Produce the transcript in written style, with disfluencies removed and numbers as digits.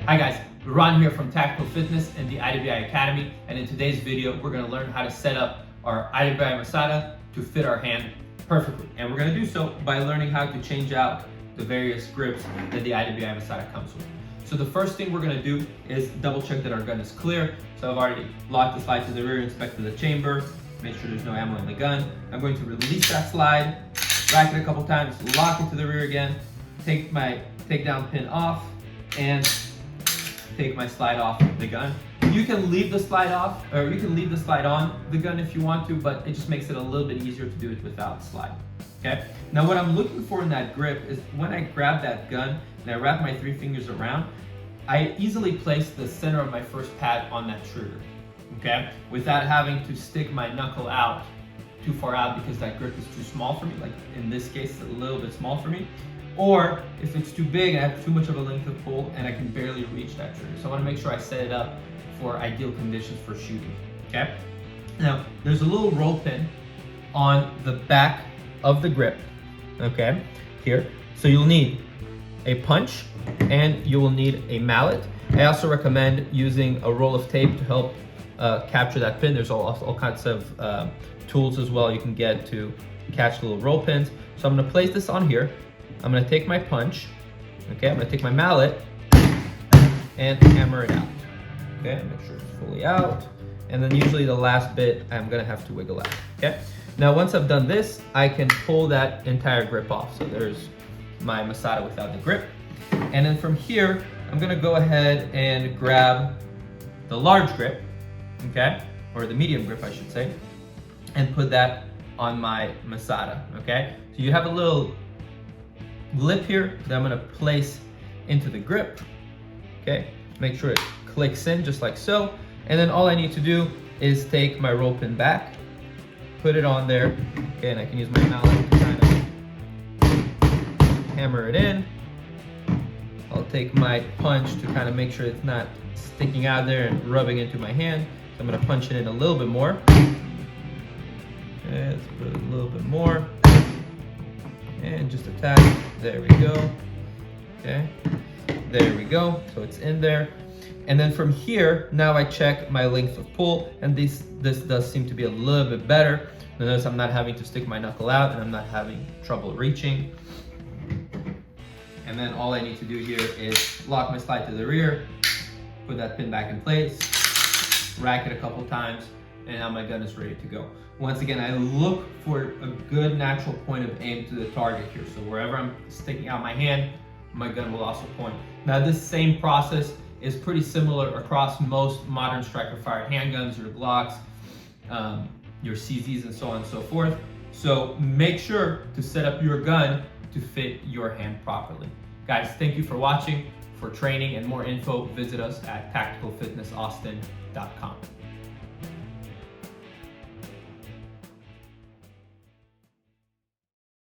Hi guys, Ron here from Tactical Fitness and the IWI Academy, and in today's video we're going to learn how to set up our IWI Masada to fit our hand perfectly. And we're going to do so by learning how to change out the various grips that the IWI Masada comes with. So the first thing we're going to do is double check that our gun is clear. So I've already locked the slide to the rear, inspected the chamber, make sure there's no ammo in the gun. I'm going to release that slide, rack it a couple times, lock it to the rear again, take my takedown pin off, and take my slide off the gun. You can leave the slide off, or you can leave the slide on the gun if you want to, but it just makes it a little bit easier to do it without slide. Okay? Now what I'm looking for in that grip is when I grab that gun and I wrap my 3 fingers around, I easily place the center of my first pad on that trigger. Okay? Without having to stick my knuckle out too far out because that grip is too small for me. Like in this case, it's a little bit small for me. Or if it's too big, I have too much of a length of pull and I can barely reach that trigger. So I want to make sure I set it up for ideal conditions for shooting. Okay? Now, there's a little roll pin on the back of the grip. Okay? Here. So you'll need a punch and you will need a mallet. I also recommend using a roll of tape to help capture that pin. There's all kinds of tools as well you can get to catch the little roll pins. So I'm going to place this on here. I'm going to take my punch, okay, I'm going to take my mallet and hammer it out, okay, make sure it's fully out, and then usually the last bit I'm going to have to wiggle out, okay. Now once I've done this, I can pull that entire grip off. So there's my Masada without the grip, and then from here, I'm going to go ahead and grab the large grip, okay, or the medium grip I should say, and put that on my Masada, okay. So you have a little lip here that I'm going to place into the grip, okay, make sure it clicks in just like so, and then all I need to do is take my roll pin back, put it on there, okay, and I can use my mallet to kind of hammer it in. I'll take my punch to kind of make sure it's not sticking out there and rubbing into my hand, so I'm going to punch it in a little bit more, okay, let's put a little bit more, and just attach. There we go. Okay, there we go. So it's in there, and then from here, now I check my length of pull, and this does seem to be a little bit better. Notice I'm not having to stick my knuckle out, and I'm not having trouble reaching. And then all I need to do here is lock my slide to the rear, put that pin back in place, rack it a couple times, and now my gun is ready to go. Once again, I look for a good natural point of aim to the target here. So wherever I'm sticking out my hand, my gun will also point. Now this same process is pretty similar across most modern striker-fired handguns, your Glocks, your CZs, and so on and so forth. So make sure to set up your gun to fit your hand properly. Guys, thank you for watching. For training and more info, visit us at tacticalfitnessaustin.com.